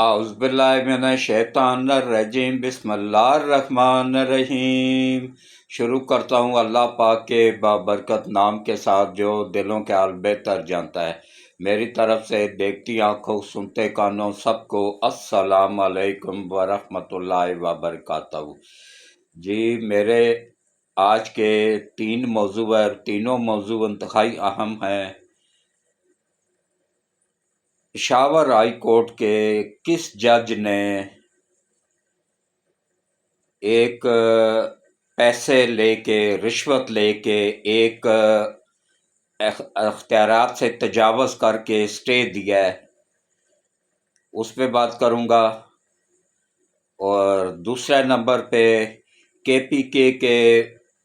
اعوذ باللہ من الشیطان الرجیم بسم اللہ الرحمن الرحیم۔ شروع کرتا ہوں اللہ پاک کے بابرکت نام کے ساتھ جو دلوں کے حال بہتر جانتا ہے۔ میری طرف سے دیکھتی آنکھوں سنتے کانوں سب کو السلام علیکم ورحمۃ اللہ وبرکاتہ۔ جی میرے آج کے 3 موضوع ہیں، تینوں موضوع انتہائی اہم ہیں۔ پشاور ہائی کورٹ کے کس جج نے ایک پیسے لے کے رشوت لے کے ایک اختیارات سے تجاوز کر کے اسٹے دیا ہے، اس پہ بات کروں گا۔ اور دوسرے نمبر پہ کے پی کے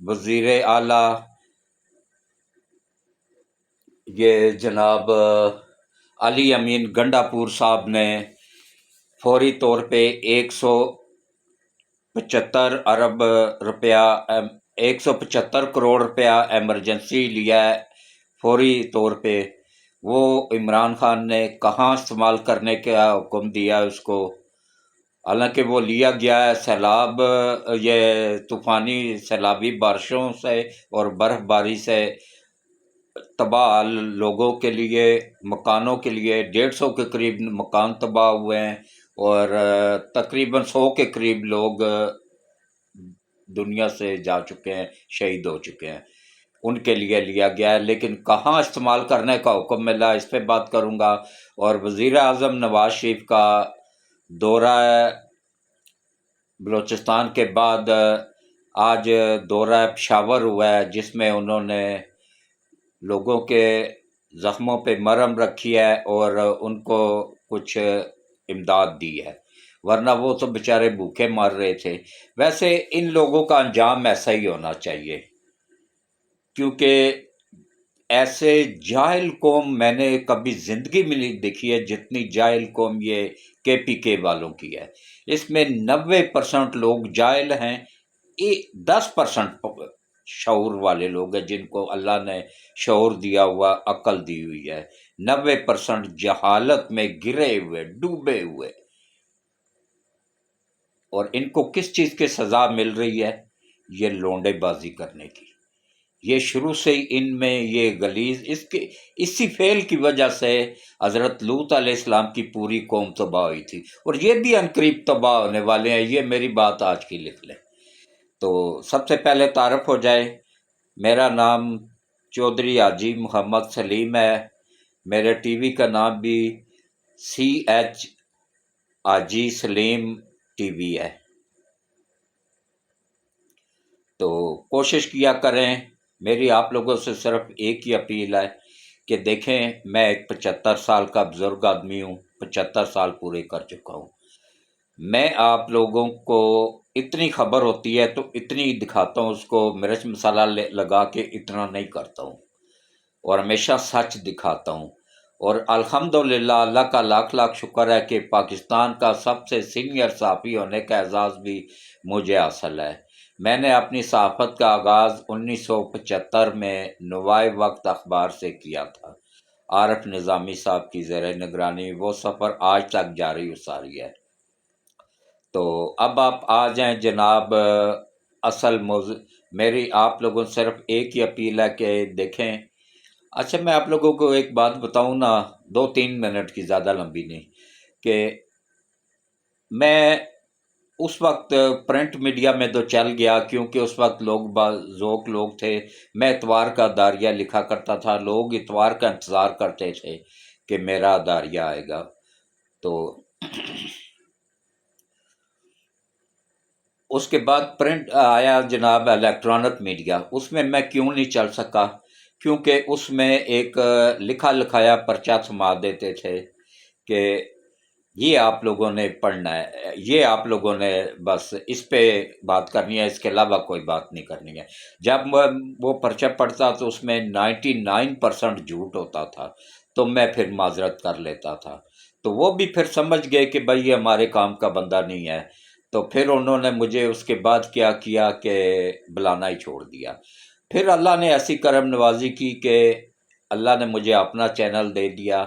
وزیر اعلیٰ یہ جناب علی امین گنڈا پور صاحب نے فوری طور پہ 175 ارب روپیہ 175 کروڑ روپیہ ایمرجنسی لیا ہے فوری طور پہ۔ وہ عمران خان نے کہاں استعمال کرنے کا حکم دیا اس کو، حالانکہ وہ لیا گیا ہے سیلاب، یہ طوفانی سیلابی بارشوں سے اور برف باری سے تباہ لوگوں کے لیے، مکانوں کے لیے 150 کے قریب مکان تباہ ہوئے ہیں اور تقریباً 100 کے قریب لوگ دنیا سے جا چکے ہیں، شہید ہو چکے ہیں، ان کے لیے لیا گیا ہے۔ لیکن کہاں استعمال کرنے کا حکم ملا اس پہ بات کروں گا۔ اور وزیر اعظم نواز شریف کا دورہ بلوچستان کے بعد آج دورہ پشاور ہوا ہے، جس میں انہوں نے لوگوں کے زخموں پہ مرہم رکھی ہے اور ان کو کچھ امداد دی ہے، ورنہ وہ تو بیچارے بھوکے مر رہے تھے۔ ویسے ان لوگوں کا انجام ایسا ہی ہونا چاہیے، کیونکہ ایسے جاہل قوم میں نے کبھی زندگی میں نہیں دیکھی ہے جتنی جاہل قوم یہ کے پی کے والوں کی ہے۔ اس میں 90% لوگ جاہل ہیں، 10% شعور والے لوگ ہیں جن کو اللہ نے شعور دیا ہوا، عقل دی ہوئی ہے۔ 90% جہالت میں گرے ہوئے، ڈوبے ہوئے۔ اور ان کو کس چیز کی سزا مل رہی ہے؟ یہ لونڈے بازی کرنے کی۔ یہ شروع سے ہی ان میں یہ غلیظ اسی فعل کی وجہ سے حضرت لوط علیہ السلام کی پوری قوم تباہ ہوئی تھی، اور یہ بھی عنقریب تباہ ہونے والے ہیں۔ یہ میری بات آج کی لکھ لیں۔ تو سب سے پہلے تعارف ہو جائے، میرا نام چودھری حاجی محمد سلیم ہے۔ میرے ٹی وی کا نام بھی CH حاجی سلیم ٹی وی ہے۔ تو کوشش کیا کریں، میری آپ لوگوں سے صرف ایک ہی اپیل ہے کہ دیکھیں، میں ایک 75 سال کا بزرگ آدمی ہوں، 75 سال پورے کر چکا ہوں۔ میں آپ لوگوں کو اتنی خبر ہوتی ہے تو اتنی دکھاتا ہوں، اس کو مرچ مسالہ لگا کے اتنا نہیں کرتا ہوں، اور ہمیشہ سچ دکھاتا ہوں۔ اور الحمدللہ اللہ کا لاکھ لاکھ شکر ہے کہ پاکستان کا سب سے سینئر صحافی ہونے کا اعزاز بھی مجھے حاصل ہے۔ میں نے اپنی صحافت کا آغاز 1975 میں نوائے وقت اخبار سے کیا تھا، عارف نظامی صاحب کی زیر نگرانی۔ وہ سفر آج تک جاری و ساری ہے۔ تو اب آپ آ جائیں جناب اصل موضوع۔ میری آپ لوگوں سے صرف ایک ہی اپیل ہے کہ دیکھیں، اچھا میں آپ لوگوں کو ایک بات بتاؤں نا، 2-3 منٹ کی، زیادہ لمبی نہیں، کہ میں اس وقت پرنٹ میڈیا میں تو چل گیا کیونکہ اس وقت لوگ ذوق لوگ تھے۔ میں اتوار کا داریہ لکھا کرتا تھا، لوگ اتوار کا انتظار کرتے تھے کہ میرا داریہ آئے گا۔ تو اس کے بعد پرنٹ آیا جناب الیکٹرانک میڈیا، اس میں کیوں نہیں چل سکا؟ کیونکہ اس میں ایک لکھا لکھایا پرچہ تھما دیتے تھے کہ یہ آپ لوگوں نے پڑھنا ہے، یہ آپ لوگوں نے بس اس پہ بات کرنی ہے، اس کے علاوہ کوئی بات نہیں کرنی ہے۔ جب وہ پرچہ پڑھتا تو اس میں 99% جھوٹ ہوتا تھا، تو میں پھر معذرت کر لیتا تھا۔ تو وہ بھی پھر سمجھ گئے کہ بھائی یہ ہمارے کام کا بندہ نہیں ہے، تو پھر انہوں نے مجھے اس کے بعد کیا کیا کہ بلانا ہی چھوڑ دیا۔ پھر اللہ نے ایسی کرم نوازی کی کہ اللہ نے مجھے اپنا چینل دے دیا۔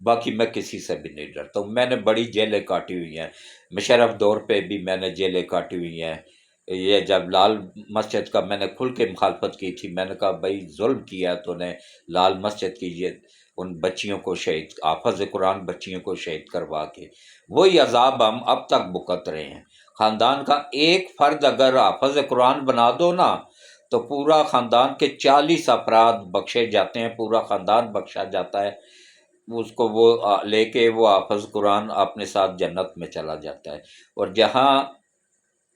باقی میں کسی سے بھی نہیں ڈرتا ہوں. میں نے بڑی جیلیں کاٹی ہوئی ہیں، مشرف دور پہ بھی میں نے جیلیں کاٹی ہوئی ہیں. یہ جب لال مسجد کا میں نے کھل کے مخالفت کی تھی، میں نے کہا بھائی ظلم کیا تو نے لال مسجد کی، یہ ان بچیوں کو شہید، حافظ قرآن بچیوں کو شہید کروا کے وہی عذاب ہم اب تک بھگت رہے ہیں. خاندان کا ایک فرد اگر حافظ قرآن بنا دو نا تو پورا خاندان کے 40 افراد بخشے جاتے ہیں، پورا خاندان بخشا جاتا ہے. اس کو وہ لے کے وہ حافظ قرآن اپنے ساتھ جنت میں چلا جاتا ہے. اور جہاں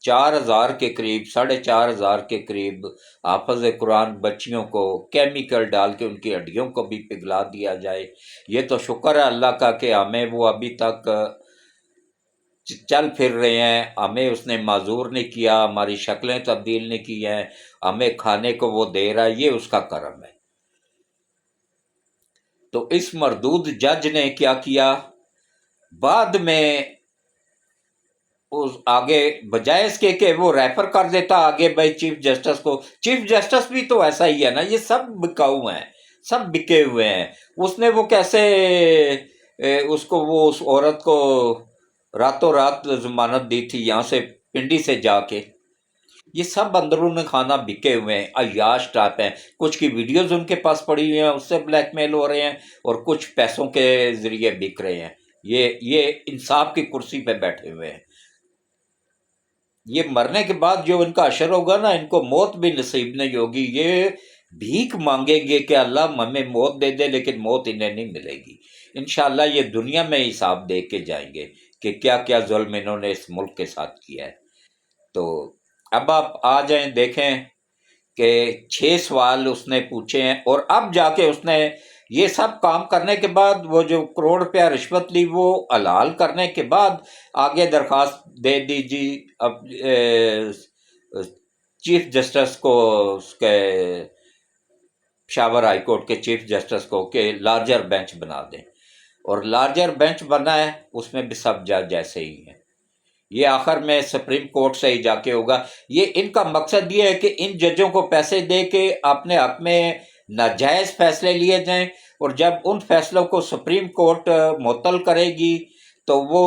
4,000 کے قریب، 4,500 کے قریب حافظ قرآن بچیوں کو کیمیکل ڈال کے ان کی ہڈیوں کو بھی پگھلا دیا جائے، یہ تو شکر ہے اللہ کا کہ ہمیں وہ ابھی تک چل پھر رہے ہیں، ہمیں اس نے معذور نہیں کیا، ہماری شکلیں تبدیل نہیں کی ہیں، ہمیں کھانے کو وہ دے رہا ہے، یہ اس کا کرم ہے. تو اس مردود جج نے کیا کیا، بعد میں اس آگے بجائے اس کے کہ وہ ریفر کر دیتا آگے بھائی چیف جسٹس کو. چیف جسٹس بھی تو ایسا ہی ہے نا، یہ سب بکاؤ ہیں، سب بکے ہوئے ہیں. اس نے وہ کیسے اس کو، وہ اس عورت کو راتوں رات ضمانت دی تھی یہاں سے پنڈی سے جا کے. یہ سب اندرون خانہ بکے ہوئے ہیں، عیاش ٹائپ ہیں. کچھ کی ویڈیوز ان کے پاس پڑی ہوئی ہیں، اس سے بلیک میل ہو رہے ہیں، اور کچھ پیسوں کے ذریعے بک رہے ہیں. یہ انصاف کی کرسی پہ بیٹھے ہوئے ہیں. یہ مرنے کے بعد جو ان کا اشر ہوگا نا، ان کو موت بھی نصیب نہیں ہوگی. یہ بھیک مانگیں گے کہ اللہ ہمیں موت دے دے، لیکن موت انہیں نہیں ملے گی. انشاءاللہ یہ دنیا میں حساب دے کے جائیں گے کہ کیا کیا ظلم انہوں نے اس ملک کے ساتھ کیا ہے. تو اب آپ آ جائیں، دیکھیں کہ 6 سوال اس نے پوچھے ہیں، اور اب جا کے اس نے یہ سب کام کرنے کے بعد وہ جو کروڑ روپیہ رشوت لی وہ حلال کرنے کے بعد آگے درخواست دے دیجی اب چیف جسٹس کو، اس کے پشاور ہائی کورٹ کے چیف جسٹس کو، کہ لارجر بینچ بنا دیں. اور لارجر بینچ بنا ہے، اس میں بھی سب جج ایسے ہی ہیں. یہ آخر میں سپریم کورٹ سے ہی جا کے ہوگا. یہ ان کا مقصد یہ ہے کہ ان ججوں کو پیسے دے کے اپنے حق میں ناجائز فیصلے لیے جائیں، اور جب ان فیصلوں کو سپریم کورٹ معطل کرے گی تو وہ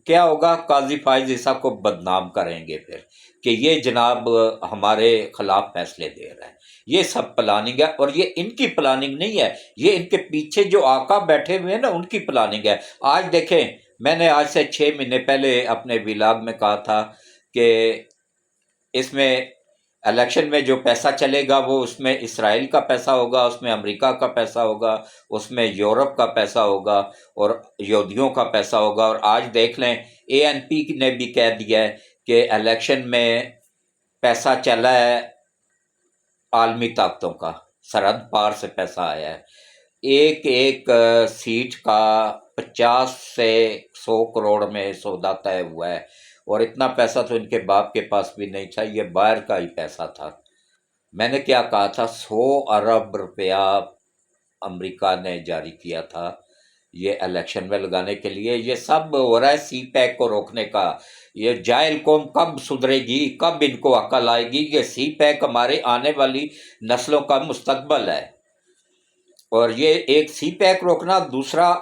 کیا ہوگا، قاضی فائز عیسیٰ کو بدنام کریں گے پھر کہ یہ جناب ہمارے خلاف فیصلے دے رہا ہے. یہ سب پلاننگ ہے، اور یہ ان کی پلاننگ نہیں ہے، یہ ان کے پیچھے جو آقا بیٹھے ہوئے ہیں نا ان کی پلاننگ ہے. آج دیکھیں، میں نے آج سے 6 مہینے پہلے اپنے ویلاگ میں کہا تھا کہ اس میں الیکشن میں جو پیسہ چلے گا وہ اس میں اسرائیل کا پیسہ ہوگا، اس میں امریکہ کا پیسہ ہوگا، اس میں یورپ کا پیسہ ہوگا، اور یہودیوں کا پیسہ ہوگا. اور آج دیکھ لیں ANP نے بھی کہہ دیا ہے کہ الیکشن میں پیسہ چلا ہے عالمی طاقتوں کا، سرحد پار سے پیسہ آیا ہے. ایک ایک سیٹ کا 50 سے 100 کروڑ میں سودا طے ہوا ہے. اور اتنا پیسہ تو ان کے باپ کے پاس بھی نہیں تھا، یہ باہر کا ہی پیسہ تھا. میں نے کیا کہا تھا، 100 ارب روپیہ امریکہ نے جاری کیا تھا یہ الیکشن میں لگانے کے لیے. یہ سب ہو رہا ہے سی پیک کو روکنے کا. یہ جاہل قوم کب سدھرے گی، کب ان کو عقل آئے گی کہ سی پیک ہمارے آنے والی نسلوں کا مستقبل ہے. اور یہ ایک سی پیک روکنا، دوسرا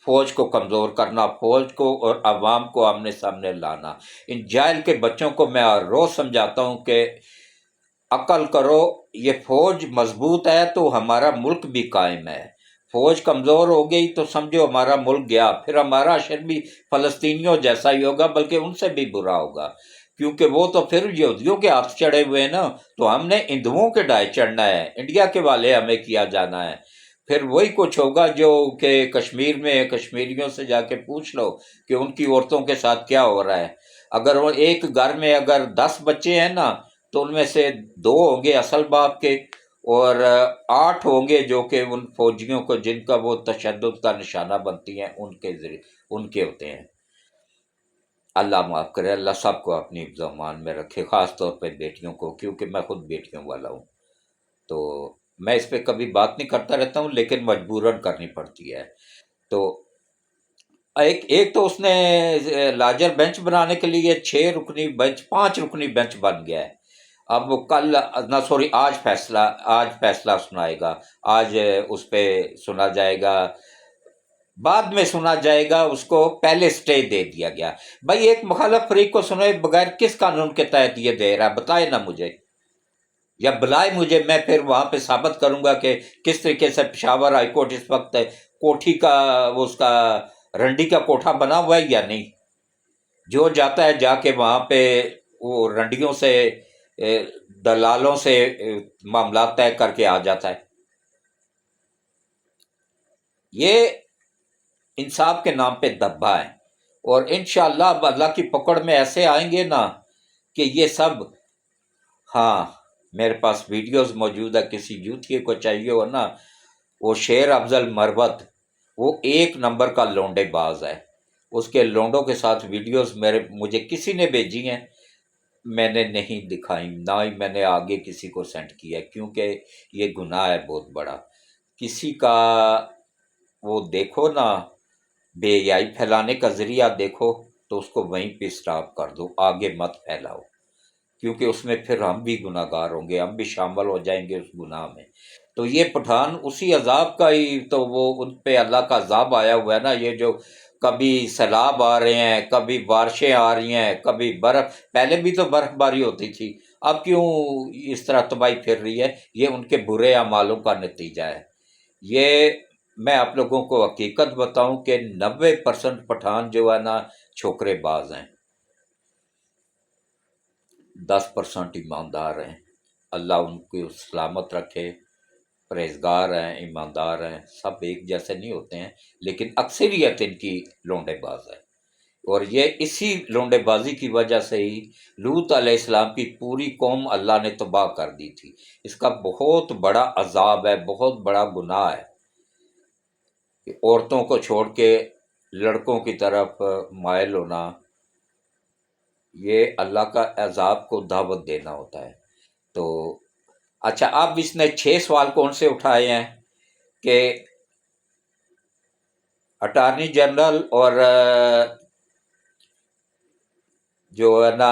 فوج کو کمزور کرنا، فوج کو اور عوام کو آمنے سامنے لانا. ان جاہل کے بچوں کو میں ہر روز سمجھاتا ہوں کہ عقل کرو، یہ فوج مضبوط ہے تو ہمارا ملک بھی قائم ہے. فوج کمزور ہو گئی تو سمجھو ہمارا ملک گیا، پھر ہمارا اشر بھی فلسطینیوں جیسا ہی ہوگا، بلکہ ان سے بھی برا ہوگا، کیونکہ وہ تو پھر یہودیوں کے ہاتھ چڑھے ہوئے ہیں نا. تو ہم نے ہندوؤں کے ڈائے چڑھنا ہے، انڈیا کے والے ہمیں کیا جانا ہے. پھر وہی کچھ ہوگا جو کہ کشمیر میں کشمیریوں سے جا کے پوچھ لو کہ ان کی عورتوں کے ساتھ کیا ہو رہا ہے. اگر وہ ایک گھر میں اگر 10 بچے ہیں نا تو ان میں سے 2 ہوں گے اصل باپ کے، اور 8 ہوں گے جو کہ ان فوجیوں کو جن کا وہ تشدد کا نشانہ بنتی ہیں ان کے ذریعے ان کے ہوتے ہیں. اللہ معاف کرے، اللہ سب کو اپنی حفظ و امان میں رکھے، خاص طور پہ بیٹیوں کو، کیونکہ میں خود بیٹیوں والا ہوں. تو میں اس پہ کبھی بات نہیں کرتا رہتا ہوں، لیکن مجبوراً کرنی پڑتی ہے. تو ایک تو اس نے لارجر بینچ بنانے کے لیے 6 رکنی بینچ، 5 رکنی بینچ بن گیا ہے. اب وہ کل نہ سوری آج فیصلہ سنائے گا. آج اس پہ سنا جائے گا بعد میں سنا جائے گا، اس کو پہلے سٹے دے دیا گیا۔ بھائی ایک مخالف فریق کو سنے بغیر کس قانون کے تحت یہ دے رہا ہے؟ بتائے نا مجھے، یا بلائے مجھے، میں پھر وہاں پہ ثابت کروں گا کہ کس طریقے سے پشاور ہائی کورٹ اس وقت کوٹھی کا، وہ اس کا رنڈی کا کوٹھا بنا ہوا ہے یا نہیں۔ جو جاتا ہے جا کے وہاں پہ وہ رنڈیوں سے دلالوں سے معاملات طے کر کے آ جاتا ہے۔ یہ انصاف کے نام پہ دبا ہے، اور انشاءاللہ اب اللہ کی پکڑ میں ایسے آئیں گے نا کہ یہ سب، ہاں میرے پاس ویڈیوز موجود ہے، کسی یوتھی کو چاہیے ہو نا، وہ شیر افضل مروت، وہ ایک نمبر کا لونڈے باز ہے۔ اس کے لونڈوں کے ساتھ ویڈیوز مجھے کسی نے بھیجی ہیں، میں نے نہیں دکھائی، نہ ہی میں نے آگے کسی کو سینڈ کیا، کیونکہ یہ گناہ ہے بہت بڑا۔ کسی کا وہ دیکھو نا بے حیائی پھیلانے کا ذریعہ دیکھو تو اس کو وہیں پہ اسٹاپ کر دو، آگے مت پھیلاؤ، کیونکہ اس میں پھر ہم بھی گناہ گار ہوں گے، ہم بھی شامل ہو جائیں گے اس گناہ میں۔ تو یہ پٹھان اسی عذاب کا ہی، تو وہ ان پہ اللہ کا عذاب آیا ہوا ہے نا، یہ جو کبھی سیلاب آ رہے ہیں، کبھی بارشیں آ رہی ہیں، کبھی برف، پہلے بھی تو برف باری ہوتی تھی، اب کیوں اس طرح تباہی پھر رہی ہے؟ یہ ان کے برے اعمالوں کا نتیجہ ہے۔ یہ میں آپ لوگوں کو حقیقت بتاؤں کہ 90% پٹھان جو ہے نا چھوکرے باز ہیں، 10% ایماندار ہیں۔ اللہ ان کو سلامت رکھے، پرہیزگار ہیں، ایماندار ہیں، سب ایک جیسے نہیں ہوتے ہیں، لیکن اکثریت ان کی لونڈے باز ہے۔ اور یہ اسی لونڈے بازی کی وجہ سے ہی لوط علیہ السلام کی پوری قوم اللہ نے تباہ کر دی تھی۔ اس کا بہت بڑا عذاب ہے، بہت بڑا گناہ ہے کہ عورتوں کو چھوڑ کے لڑکوں کی طرف مائل ہونا، یہ اللہ کا عذاب کو دعوت دینا ہوتا ہے۔ تو اچھا، اب اس نے 6 سوال کون سے اٹھائے ہیں کہ اٹارنی جنرل اور جو ہے نا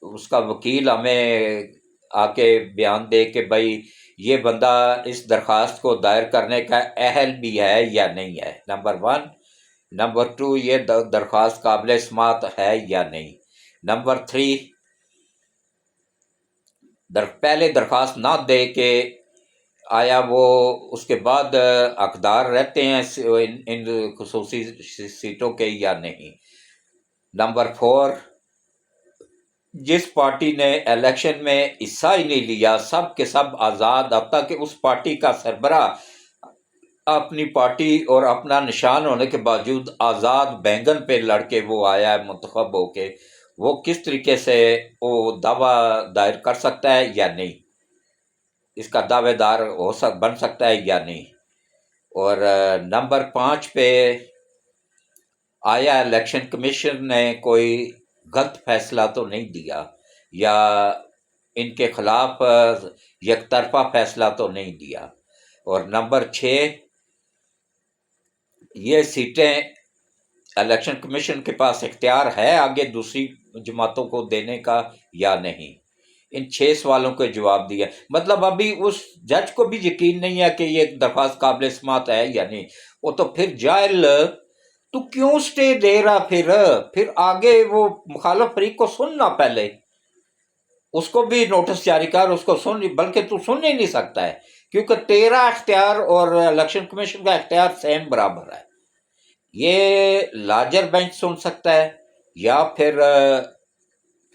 اس کا وکیل ہمیں آ کے بیان دے کہ بھائی یہ بندہ اس درخواست کو دائر کرنے کا اہل بھی ہے یا نہیں ہے، نمبر 1۔ نمبر 2، یہ درخواست قابل سماعت ہے یا نہیں۔ نمبر 3، پہلے درخواست نہ دے کہ آیا وہ اس کے بعد حقدار رہتے ہیں ان خصوصی سیٹوں کے یا نہیں۔ نمبر 4، جس پارٹی نے الیکشن میں حصہ ہی نہیں لیا، سب کے سب آزاد، اب تک کہ اس پارٹی کا سربراہ اپنی پارٹی اور اپنا نشان ہونے کے باوجود آزاد بینگن پہ لڑ کے وہ آیا ہے منتخب ہو کے، وہ کس طریقے سے وہ دعویٰ دائر کر سکتا ہے یا نہیں، اس کا دعوے دار بن سکتا ہے یا نہیں۔ اور نمبر 5 پہ، آیا الیکشن کمیشن نے کوئی غلط فیصلہ تو نہیں دیا، یا ان کے خلاف یک طرفہ فیصلہ تو نہیں دیا۔ اور نمبر 6، یہ سیٹیں الیکشن کمیشن کے پاس اختیار ہے آگے دوسری جماعتوں کو دینے کا یا نہیں۔ ان 6 سوالوں کے جواب دیا، مطلب ابھی اس جج کو بھی یقین نہیں ہے کہ یہ درخواست قابل سماعت ہے یا نہیں۔ وہ تو پھر جائل، تو کیوں سٹے دے رہا؟ پھر آگے وہ مخالف فریق کو سننا، پہلے اس کو بھی نوٹس جاری کر، اس کو سن، بلکہ تو سن ہی نہیں سکتا ہے، کیونکہ تیرا اختیار اور الیکشن کمیشن کا اختیار سیم برابر ہے۔ یہ لارجر بینچ سن سکتا ہے، یا پھر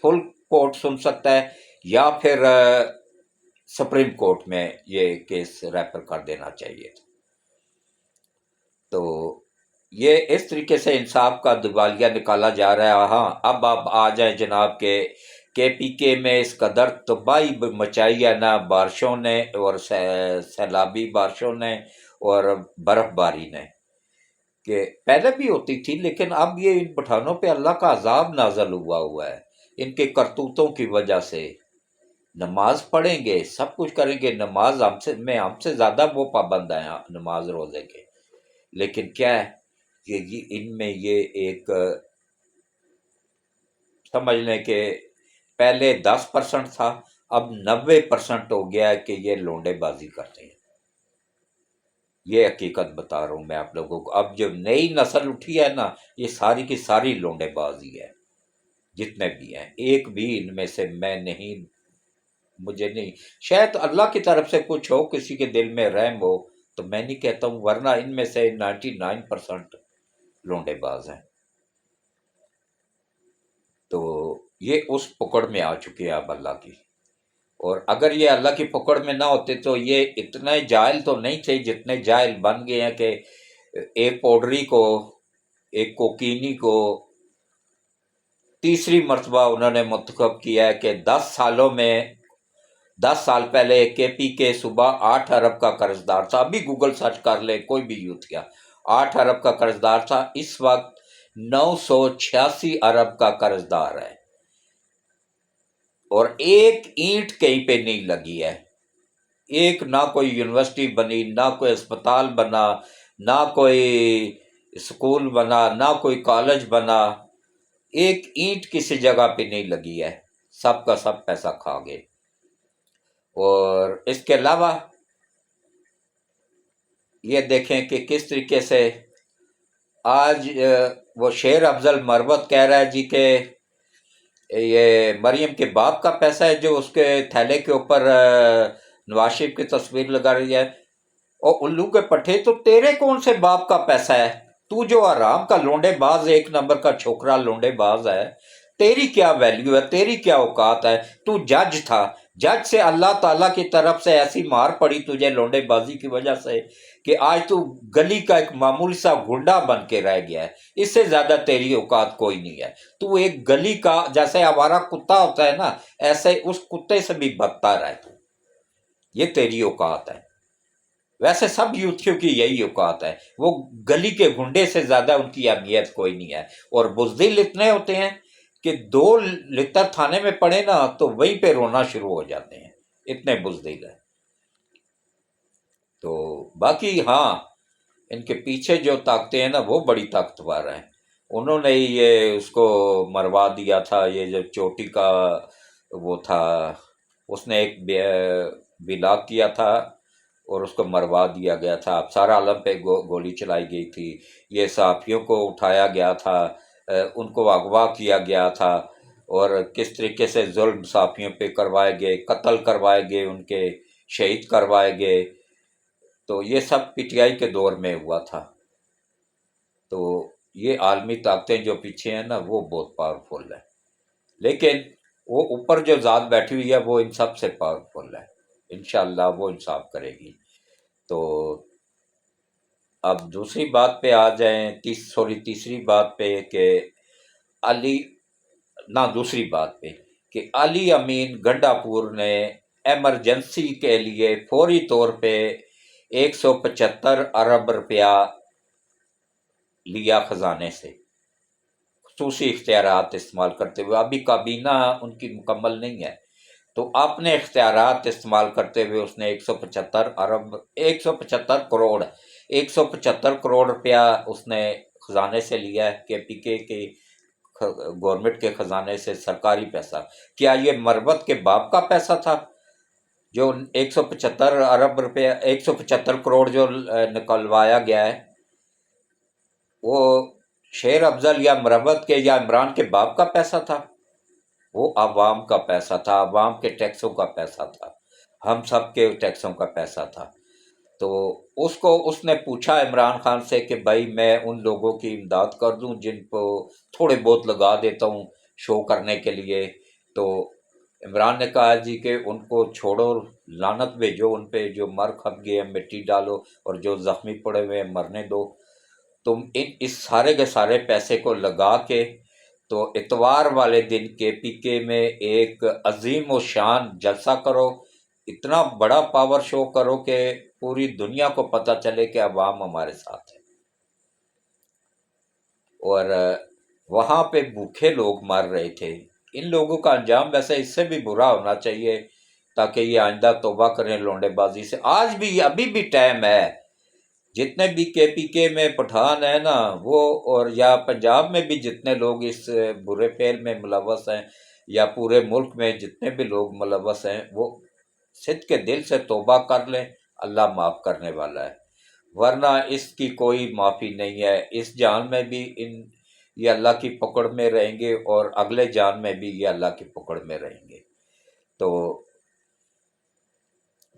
فل کورٹ سن سکتا ہے، یا پھر سپریم کورٹ میں یہ کیس ریفر کر دینا چاہیے تھا۔ تو یہ اس طریقے سے انصاف کا دیوالیہ نکالا جا رہا ہے۔ ہاں، اب آپ آ جائیں جناب کے پی کے میں اس قدر تباہی مچائی ہے نا بارشوں نے، اور سیلابی بارشوں نے اور برف باری نے، کہ پہلے بھی ہوتی تھی، لیکن اب یہ ان پٹھانوں پہ اللہ کا عذاب نازل ہوا ہے ان کے کرتوتوں کی وجہ سے۔ نماز پڑھیں گے، سب کچھ کریں گے، نماز ہم سے زیادہ وہ پابند ہیں نماز روزے کے، لیکن کیا ہے کہ ان میں یہ ایک سمجھ لیں کہ پہلے 10% تھا، اب 90% ہو گیا ہے کہ یہ لونڈے بازی کرتے ہیں۔ یہ حقیقت بتا رہا ہوں میں آپ لوگوں کو۔ اب جو نئی نسل اٹھی ہے نا، یہ ساری کی ساری لونڈے بازی ہے، جتنے بھی ہیں، ایک بھی ان میں سے میں نہیں، مجھے نہیں، شاید اللہ کی طرف سے کچھ ہو، کسی کے دل میں رحم ہو تو میں نہیں کہتا ہوں، ورنہ ان میں سے 99% لونڈے باز ہیں۔ تو یہ اس پکڑ میں آ چکے ہیں اب اللہ کی، اور اگر یہ اللہ کی پکڑ میں نہ ہوتے تو یہ اتنے جاہل تو نہیں تھے جتنے جاہل بن گئے ہیں، کہ ایک پوڈری کو، ایک کوکینی کو تیسری مرتبہ انہوں نے منتخب کیا ہے کہ 10 سال پہلے کے پی کے صبح 8 ارب کا قرض دار تھا، ابھی گوگل سرچ کر لے کوئی بھی یوتھ کیا، 8 ارب کا قرض دار تھا، اس وقت 986 ارب کا قرض دار ہے، اور ایک اینٹ کہیں پہ نہیں لگی ہے، ایک نہ کوئی یونیورسٹی بنی، نہ کوئی اسپتال بنا، نہ کوئی اسکول بنا، نہ کوئی کالج بنا، ایک اینٹ کسی جگہ پہ نہیں لگی ہے، سب کا سب پیسہ کھا گئے۔ اور اس کے علاوہ یہ دیکھیں کہ کس طریقے سے آج وہ شیر افضل مربت کہہ رہا ہے جی کہ یہ مریم کے باپ کا پیسہ ہے جو اس کے تھیلے کے اوپر نواز شریف کی تصویر لگا رہی ہے، اور الو کے پٹھے تو تیرے کون سے باپ کا پیسہ ہے؟ تو جو آرام کا لونڈے باز، ایک نمبر کا چھوکرا لونڈے باز ہے، تیری کیا ویلیو ہے، تیری کیا اوقات ہے؟ تو جج تھا، جج سے اللہ تعالیٰ کی طرف سے ایسی مار پڑی تجھے لونڈے بازی کی وجہ سے کہ آج تو گلی کا ایک معمولی سا گنڈا بن کے رہ گیا ہے، اس سے زیادہ تیری اوقات کوئی نہیں ہے۔ تو ایک گلی کا، جیسے ہمارا کتا ہوتا ہے نا، ایسے اس کتے سے بھی بدتر ہے تو، یہ تیری اوقات ہے۔ ویسے سب یوتھیوں کی یہی اوقات ہے، وہ گلی کے گنڈے سے زیادہ ان کی اہمیت کوئی نہیں ہے، اور بزدل اتنے ہوتے ہیں کہ 2 لتر تھانے میں پڑے نا تو وہیں پہ رونا شروع ہو جاتے ہیں، اتنے بزدل ہیں۔ تو باقی ہاں، ان کے پیچھے جو طاقتیں ہیں نا وہ بڑی طاقتور ہیں، انہوں نے ہی یہ اس کو مروا دیا تھا، یہ جو چوٹی کا وہ تھا، اس نے ایک بلاک کیا تھا اور اس کو مروا دیا گیا تھا، اب سارا عالم پہ گولی چلائی گئی تھی، یہ صحافیوں کو اٹھایا گیا تھا، ان کو اغوا کیا گیا تھا، اور کس طریقے سے ظلم صحافیوں پہ کروائے گئے، قتل کروائے گئے، ان کے شہید کروائے گئے، تو یہ سب پی ٹی آئی کے دور میں ہوا تھا۔ تو یہ عالمی طاقتیں جو پیچھے ہیں نا وہ بہت پاورفل ہیں، لیکن وہ اوپر جو ذات بیٹھی ہوئی ہے وہ ان سب سے پاورفل ہے، انشاءاللہ وہ انصاف کرے گی۔ تو اب دوسری بات پہ آ جائیں، تیسری بات پہ کہ علی، نہ دوسری بات پہ کہ علی امین گنڈا پور نے ایمرجنسی کے لیے فوری طور پہ 175 ارب روپیہ لیا خزانے سے، خصوصی اختیارات استعمال کرتے ہوئے، ابھی کابینہ ان کی مکمل نہیں ہے، تو اپنے اختیارات استعمال کرتے ہوئے اس نے 175 کروڑ روپیہ اس نے خزانے سے لیا ہے، کے پی کے کی گورنمنٹ کے خزانے سے، سرکاری پیسہ۔ کیا یہ مربت کے باپ کا پیسہ تھا جو 175 ارب روپیہ، 175 کروڑ جو نکلوایا گیا ہے، وہ شیر افضل یا مربت کے یا عمران کے باپ کا پیسہ تھا؟ وہ عوام کا پیسہ تھا، عوام کے ٹیکسوں کا پیسہ تھا، ہم سب کے ٹیکسوں کا پیسہ تھا۔ تو اس نے پوچھا عمران خان سے کہ بھائی میں ان لوگوں کی امداد کر دوں جن کو تھوڑے بہت لگا دیتا ہوں شو کرنے کے لیے، تو عمران نے کہا جی کہ ان کو چھوڑو، لعنت بھیجو ان پہ، جو مر کھپ گئے ہیں مٹی ڈالو، اور جو زخمی پڑے ہوئے ہیں مرنے دو، تم اس سارے کے سارے پیسے کو لگا کے تو اتوار والے دن کے پی کے میں ایک عظیم و شان جلسہ کرو، اتنا بڑا پاور شو کرو کہ پوری دنیا کو پتہ چلے کہ عوام ہمارے ساتھ ہے۔ اور وہاں پہ بھوکے لوگ مر رہے تھے، ان لوگوں کا انجام ویسے اس سے بھی برا ہونا چاہیے تاکہ یہ آئندہ توبہ کریں لونڈے بازی سے۔ آج بھی، ابھی بھی ٹائم ہے، جتنے بھی کے پی کے میں پٹھان ہیں نا وہ، اور یا پنجاب میں بھی جتنے لوگ اس برے فعل میں ملوث ہیں، یا پورے ملک میں جتنے بھی لوگ ملوث ہیں، وہ صدق کے دل سے توبہ کر لیں، اللہ معاف کرنے والا ہے۔ ورنہ اس کی کوئی معافی نہیں ہے۔ اس جان میں بھی یہ اللہ کی پکڑ میں رہیں گے، اور اگلے جان میں بھی یہ اللہ کی پکڑ میں رہیں گے۔ تو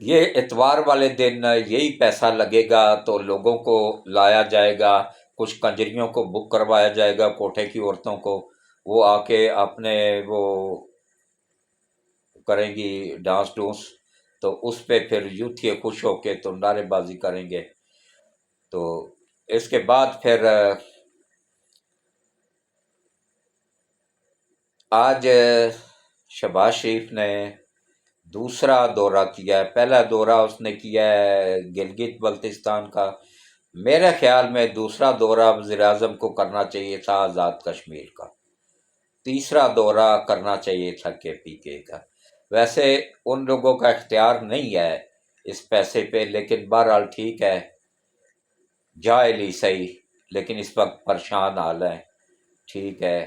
یہ اتوار والے دن یہی پیسہ لگے گا تو لوگوں کو لایا جائے گا، کچھ کنجریوں کو بک کروایا جائے گا، کوٹھے کی عورتوں کو، وہ آ کے اپنے وہ کریں گی ڈانس ڈونس، تو اس پہ پھر یوتھ یہ خوش ہو کے تو نعرے بازی کریں گے۔ تو اس کے بعد پھر آج شہباز شریف نے دوسرا دورہ کیا ہے۔ پہلا دورہ اس نے کیا ہے گلگت بلتستان کا، میرے خیال میں دوسرا دورہ وزیر اعظم کو کرنا چاہیے تھا آزاد کشمیر کا، تیسرا دورہ کرنا چاہیے تھا KPK کا۔ ویسے ان لوگوں کا اختیار نہیں ہے اس پیسے پہ، لیکن بہرحال ٹھیک ہے، جائے لی صحیح، لیکن اس وقت پریشان حال ہے۔ ٹھیک ہے،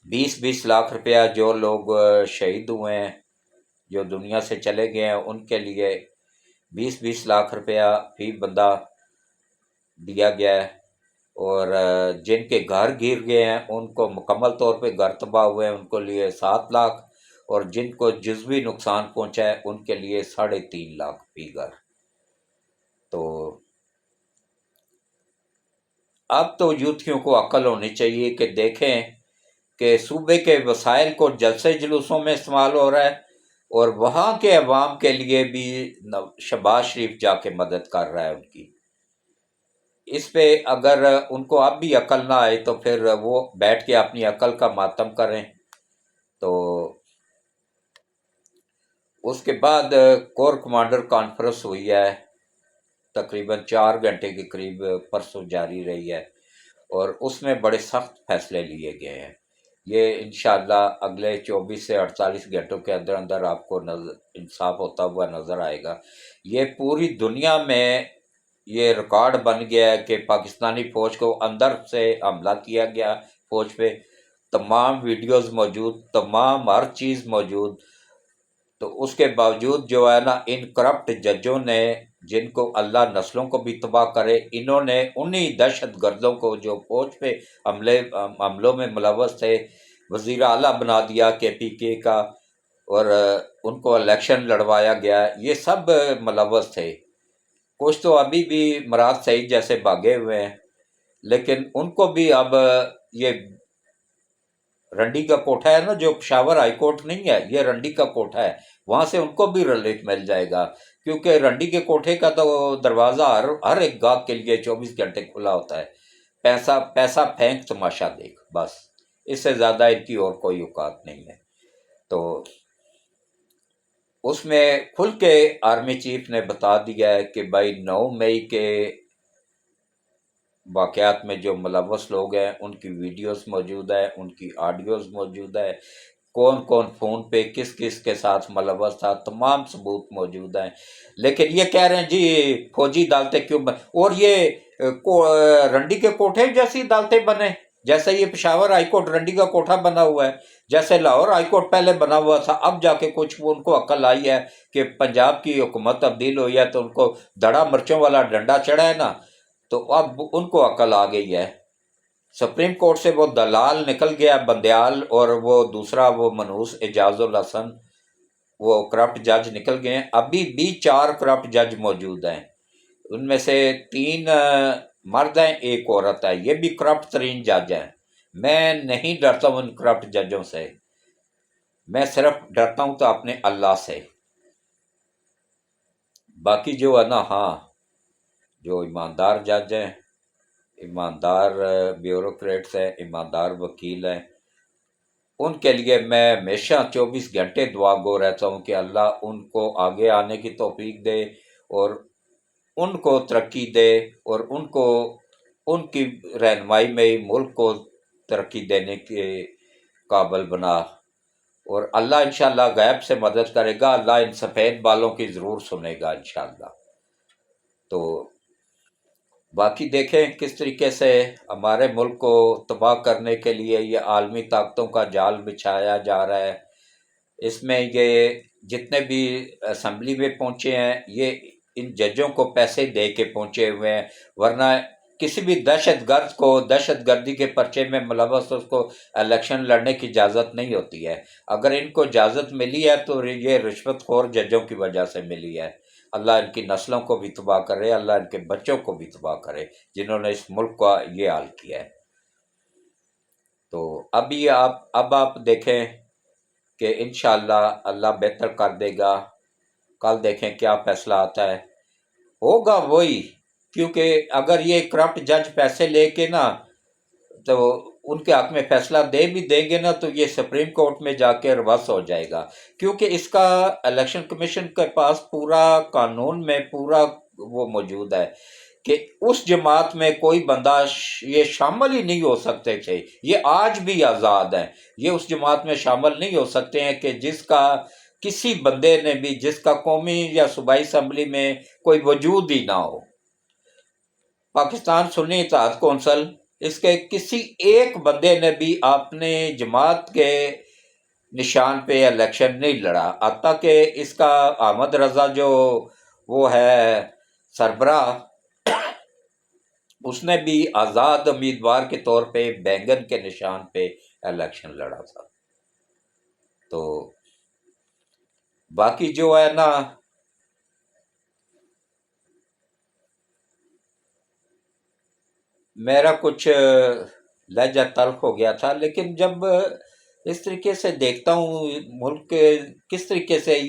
20-20 لاکھ روپیہ جو لوگ شہید ہوئے ہیں، جو دنیا سے چلے گئے ہیں، ان کے لیے 20-20 لاکھ روپیہ فی بندہ دیا گیا ہے، اور جن کے گھر گر گئے ہیں ان کو مکمل طور پہ گھر تباہ ہوئے ہیں ان کو لیے 7 لاکھ، اور جن کو جزوی نقصان پہنچا ہے ان کے لیے 3.5 لاکھ فی گھر۔ تو اب تو یوتھیوں کو عقل ہونی چاہیے کہ دیکھیں کہ صوبے کے وسائل کو جلسے جلوسوں میں استعمال ہو رہا ہے، اور وہاں کے عوام کے لیے بھی شہباز شریف جا کے مدد کر رہا ہے ان کی۔ اس پہ اگر ان کو اب بھی عقل نہ آئے تو پھر وہ بیٹھ کے اپنی عقل کا ماتم کریں۔ تو اس کے بعد کور کمانڈر کانفرنس ہوئی ہے، تقریباً 4 گھنٹے کے قریب پرسوں جاری رہی ہے، اور اس میں بڑے سخت فیصلے لیے گئے ہیں۔ یہ انشاءاللہ اگلے 24 سے 48 گھنٹوں کے اندر اندر آپ کو انصاف ہوتا ہوا نظر آئے گا۔ یہ پوری دنیا میں یہ ریکارڈ بن گیا ہے کہ پاکستانی فوج کو اندر سے حملہ کیا گیا، فوج پہ تمام ویڈیوز موجود، تمام ہر چیز موجود۔ تو اس کے باوجود جو ہے نا، ان کرپٹ ججوں نے، جن کو اللہ نسلوں کو بھی تباہ کرے، انہوں نے انہی دہشت گردوں کو جو فوج پہ حملوں میں ملوث تھے وزیر اعلیٰ بنا دیا KPK کا، اور ان کو الیکشن لڑوایا گیا۔ یہ سب ملوث تھے، کچھ تو ابھی بھی مراد سعید جیسے بھاگے ہوئے ہیں، لیکن ان کو بھی اب یہ رنڈی کا کوٹھا ہے نا، جو پشاور ہائی کورٹ نہیں ہے، یہ رنڈی کا کوٹھا ہے، وہاں سے ان کو بھی ریلیف مل جائے گا، کیونکہ رنڈی کے کوٹھے کا تو دروازہ ہر ایک گاہک کے لیے 24 گھنٹے کھلا ہوتا ہے۔ پیسہ پھینک تماشا دیکھ، بس اس سے زیادہ ان کی اور کوئی اوقات نہیں ہے۔ تو اس میں کھل کے آرمی چیف نے بتا دیا ہے کہ بھائی 9 مئی کے واقعات میں جو ملوث لوگ ہیں ان کی ویڈیوز موجود ہے، ان کی آڈیوز موجود ہے، کون کون فون پہ کس کس کے ساتھ ملوث تھا، تمام ثبوت موجود ہیں۔ لیکن یہ کہہ رہے ہیں جی فوجی عدالتیں کیوں اور یہ رنڈی کے کوٹھے جیسی عدالتیں بنے، جیسے یہ پشاور ہائی کورٹ رنڈی کا کوٹھا بنا ہوا ہے، جیسے لاہور ہائی کورٹ پہلے بنا ہوا تھا، اب جا کے کچھ ان کو عقل آئی ہے کہ پنجاب کی حکومت تبدیل ہوئی ہے تو ان کو دھڑا مرچوں والا ڈنڈا چڑھا ہے نا، تو اب ان کو عقل آ گئی ہے۔ سپریم کورٹ سے وہ دلال نکل گیا بندیال، اور وہ دوسرا وہ منحوس اعجاز الحسن، وہ کرپٹ جج نکل گئے ہیں۔ ابھی بھی 4 کرپٹ جج موجود ہیں، ان میں سے 3 مرد ہیں، 1 عورت ہے، یہ بھی کرپٹ ترین جج ہیں۔ میں نہیں ڈرتا ہوں ان کرپٹ ججوں سے، میں صرف ڈرتا ہوں تو اپنے اللہ سے۔ باقی جو ہے نا، ہاں جو ایماندار جج ہیں، ایماندار بیوروکریٹس ہیں، ایماندار وکیل ہیں، ان کے لیے میں ہمیشہ 24 گھنٹے دعا گو رہتا ہوں کہ اللہ ان کو آگے آنے کی توفیق دے، اور ان کو ترقی دے، اور ان کو ان کی رہنمائی میں ہی ملک کو ترقی دینے کے قابل بنا، اور اللہ انشاءاللہ غیب سے مدد کرے گا، اللہ ان سفید بالوں کی ضرور سنے گا انشاءاللہ۔ تو باقی دیکھیں کس طریقے سے ہمارے ملک کو تباہ کرنے کے لیے یہ عالمی طاقتوں کا جال بچھایا جا رہا ہے۔ اس میں یہ جتنے بھی اسمبلی میں پہنچے ہیں، یہ ان ججوں کو پیسے دے کے پہنچے ہوئے ہیں، ورنہ کسی بھی دہشت گرد کو دہشت گردی کے پرچے میں ملوث اس کو الیکشن لڑنے کی اجازت نہیں ہوتی ہے۔ اگر ان کو اجازت ملی ہے تو یہ رشوت خور ججوں کی وجہ سے ملی ہے۔ اللہ ان کی نسلوں کو بھی تباہ کرے، اللہ ان کے بچوں کو بھی تباہ کرے جنہوں نے اس ملک کا یہ حال کیا ہے۔ تو اب آپ دیکھیں کہ انشاءاللہ اللہ بہتر کر دے گا۔ کل دیکھیں کیا فیصلہ آتا ہے، ہوگا وہی، کیونکہ اگر یہ کرپٹ جج پیسے لے کے نا تو ان کے حق میں فیصلہ دے بھی دیں گے نا تو یہ سپریم کورٹ میں جا کے ریورس ہو جائے گا، کیونکہ اس کا الیکشن کمیشن کے پاس پورا قانون میں پورا وہ موجود ہے کہ اس جماعت میں کوئی بندہ یہ شامل ہی نہیں ہو سکتے تھے، یہ آج بھی آزاد ہیں، یہ اس جماعت میں شامل نہیں ہو سکتے ہیں کہ جس کا کسی بندے نے بھی، جس کا قومی یا صوبائی اسمبلی میں کوئی وجود ہی نہ ہو۔ پاکستان سنی اتحاد کونسل، اس کے کسی ایک بندے نے بھی اپنے جماعت کے نشان پہ الیکشن نہیں لڑا، حتیٰ کہ اس کا احمد رضا جو وہ ہے سربراہ، اس نے بھی آزاد امیدوار کے طور پہ بینگن کے نشان پہ الیکشن لڑا تھا۔ تو باقی جو ہے نا، میرا کچھ لہجہ تلخ ہو گیا تھا، لیکن جب اس طریقے سے دیکھتا ہوں ملک کے کس طریقے سے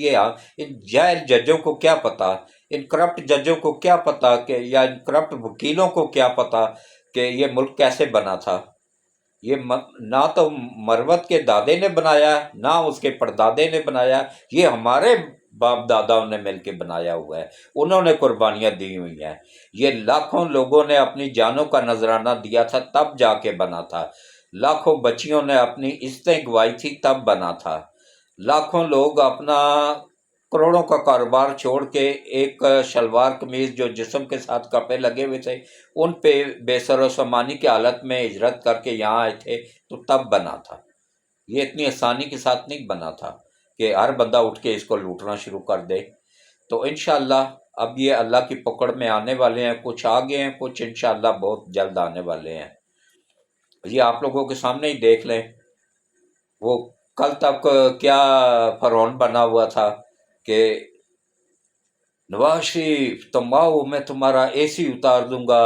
ان جائل ججوں کو کیا پتا، ان کرپٹ ججوں کو کیا پتا کہ یا ان کرپٹ وکیلوں کو کیا پتا کہ یہ ملک کیسے بنا تھا۔ یہ نہ تو مروت کے دادے نے بنایا، نہ اس کے پردادے نے بنایا، یہ ہمارے باپ داداؤں نے مل کے بنایا ہوا ہے، انہوں نے قربانیاں دی ہوئی ہیں۔ یہ لاکھوں لوگوں نے اپنی جانوں کا نذرانہ دیا تھا تب جا کے بنا تھا، لاکھوں بچیوں نے اپنی عزتیں گوائی تھی تب بنا تھا، لاکھوں لوگ اپنا کروڑوں کا کاروبار چھوڑ کے ایک شلوار قمیض جو جسم کے ساتھ کپڑے لگے ہوئے تھے ان پہ بے سر و سامانی کی حالت میں ہجرت کر کے یہاں آئے تھے، تو تب بنا تھا۔ یہ اتنی آسانی کے ساتھ نہیں بنا تھا کہ ہر بندہ اٹھ کے اس کو لوٹنا شروع کر دے۔ تو انشاءاللہ اب یہ اللہ کی پکڑ میں آنے والے ہیں، کچھ آگے ہیں، کچھ انشاءاللہ بہت جلد آنے والے ہیں۔ یہ آپ لوگوں کے سامنے ہی دیکھ لیں، وہ کل تک کیا فرعون بنا ہوا تھا کہ نواز شریف تم آؤ میں تمہارا اے سی اتار دوں گا،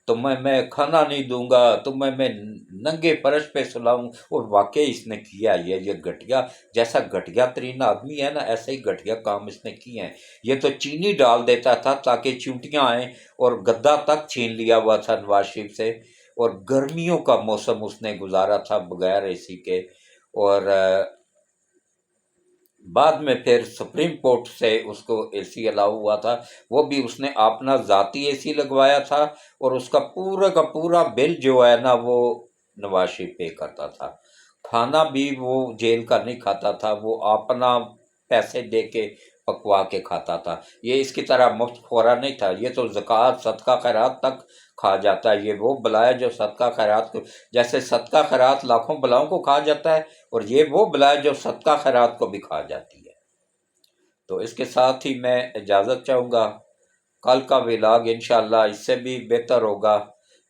تمہیں میں کھانا نہیں دوں گا، تمہیں میں ننگے فرش پہ سلاؤں، اور واقعی اس نے کیا یہ گھٹیا، جیسا گھٹیا ترین آدمی ہے نا ایسے ہی گھٹیا کام اس نے کیے ہیں۔ یہ تو چینی ڈال دیتا تھا تاکہ چیونٹیاں آئیں، اور گدا تک چھین لیا ہوا تھا نواز شریف سے، اور گرمیوں کا موسم اس نے گزارا تھا بغیر اے سی کے، اور بعد میں پھر سپریم کورٹ سے اس کو اے سی الاؤ ہوا تھا، وہ بھی اس نے اپنا ذاتی اے سی لگوایا تھا، اور اس کا پورا بل جو ہے نا وہ نواز شریف پے کرتا تھا۔ کھانا بھی وہ جیل کا نہیں کھاتا تھا، وہ اپنا پیسے دے کے پکوا کے کھاتا تھا۔ یہ اس کی طرح مفت خورا نہیں تھا، یہ تو زکوٰۃ صدقہ خیرات تک کھا جاتا ہے۔ یہ وہ بلا ہے جو صدقہ خیرات کو، جیسے صدقہ خیرات لاکھوں بلاؤں کو کھا جاتا ہے، اور یہ وہ بلا ہے جو صدقہ خیرات کو بھی کھا جاتی ہے۔ تو اس کے ساتھ ہی میں اجازت چاہوں گا، کل کا ولاگ انشاءاللہ اس سے بھی بہتر ہوگا۔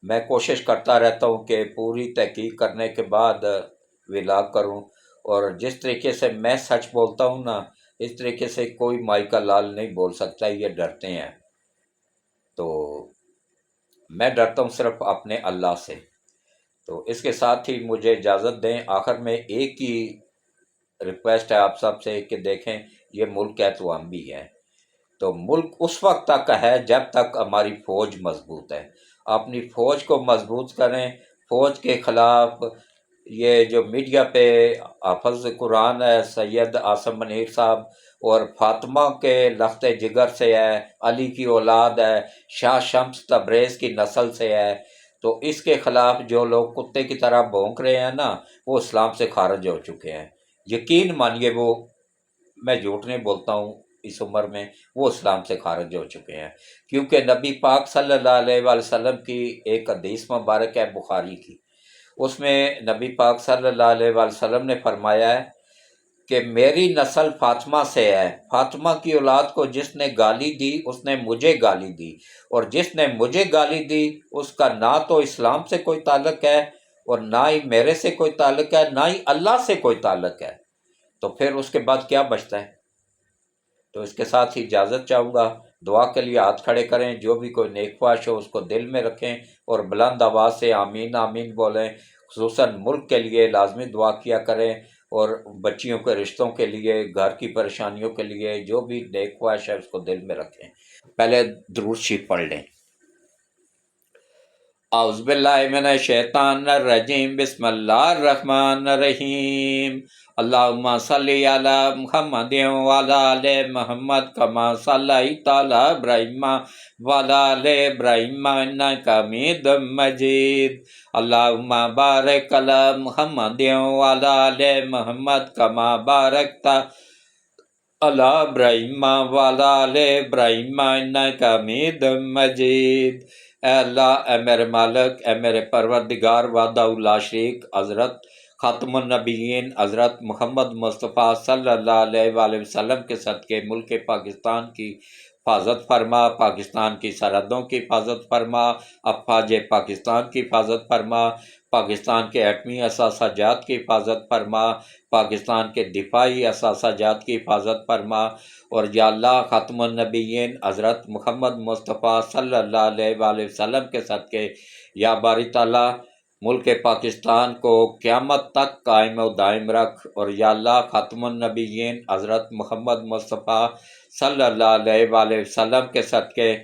میں کوشش کرتا رہتا ہوں کہ پوری تحقیق کرنے کے بعد ولاگ کروں، اور جس طریقے سے میں سچ بولتا ہوں نا اس طریقے سے کوئی مائی کا لال نہیں بول سکتا، یہ ڈرتے ہیں۔ تو میں ڈرتا ہوں صرف اپنے اللہ سے۔ تو اس کے ساتھ ہی مجھے اجازت دیں، آخر میں ایک ہی ریکویسٹ ہے آپ سب سے کہ دیکھیں یہ ملک ہے تو ہم بھی ہیں، تو ملک اس وقت تک ہے جب تک ہماری فوج مضبوط ہے۔ اپنی فوج کو مضبوط کریں، فوج کے خلاف یہ جو میڈیا پہ حافظ قرآن ہے سید عاصم منیر صاحب، اور فاطمہ کے لخت جگر سے ہے، علی کی اولاد ہے، شاہ شمس تبریز کی نسل سے ہے، تو اس کے خلاف جو لوگ کتے کی طرح بھونک رہے ہیں نا وہ اسلام سے خارج ہو چکے ہیں۔ یقین مانیے، وہ میں جھوٹ نہیں بولتا ہوں، اس عمر میں وہ اسلام سے خارج ہو چکے ہیں، کیونکہ نبی پاک صلی اللہ علیہ وآلہ وسلم کی ایک حدیث مبارک ہے بخاری کی، اس میں نبی پاک صلی اللہ علیہ وآلہ وسلم نے فرمایا ہے کہ میری نسل فاطمہ سے ہے، فاطمہ کی اولاد کو جس نے گالی دی اس نے مجھے گالی دی، اور جس نے مجھے گالی دی اس کا نہ تو اسلام سے کوئی تعلق ہے اور نہ ہی میرے سے کوئی تعلق ہے، نہ ہی اللہ سے کوئی تعلق ہے، تو پھر اس کے بعد کیا بچتا ہے؟ تو اس کے ساتھ ہی اجازت چاہوں گا، دعا کے لیے ہاتھ کھڑے کریں، جو بھی کوئی نیک خواہش ہو اس کو دل میں رکھیں اور بلند آواز سے آمین آمین بولیں، خصوصاً ملک کے لیے لازمی دعا کیا کریں، اور بچیوں کے رشتوں کے لیے، گھر کی پریشانیوں کے لیے، جو بھی نیک خواہش ہے اس کو دل میں رکھیں۔ پہلے درود شریف پڑھ لیں۔ اعوذ باللہ من الشیطان الرجیم، بسم اللہ الرحمن الرحیم، اللہم صلی علی محمد وعلی آل محمد کما صلیت علی ابراہیم وعلی آل ابراہیم انک حمید مجید، اللہم بارک علی محمد وعلی آل محمد کما بارکت علی ابراہیم وعلی آل ابراہیم انک حمید مجید۔ اے اللہ، اے میرے مالک، اے میرے پروردگار وحدہ لا شریک، حضرت خاتم النبیین حضرت محمد مصطفیٰ صلی اللہ علیہ وآلہ وسلم کے صدقے ملک پاکستان کی حفاظت فرما، پاکستان کی سرحدوں کی حفاظت فرما، افواج پاکستان کی حفاظت فرما، پاکستان کے ایٹمی اثاثہ جات کی حفاظت فرما، پاکستان کے دفاعی اثاثہ جات کی حفاظت فرما، اور یا اللہ خاتم النبیین حضرت محمد مصطفیٰ صلی اللہ علیہ وآلہ وسلم کے صدقے یا باری تعالیٰ ملک پاکستان کو قیامت تک قائم و دائم رکھ، اور یا اللہ خاتم النبیین حضرت محمد مصطفیٰ صلی اللہ علیہ وآلہ وسلم کے صدقے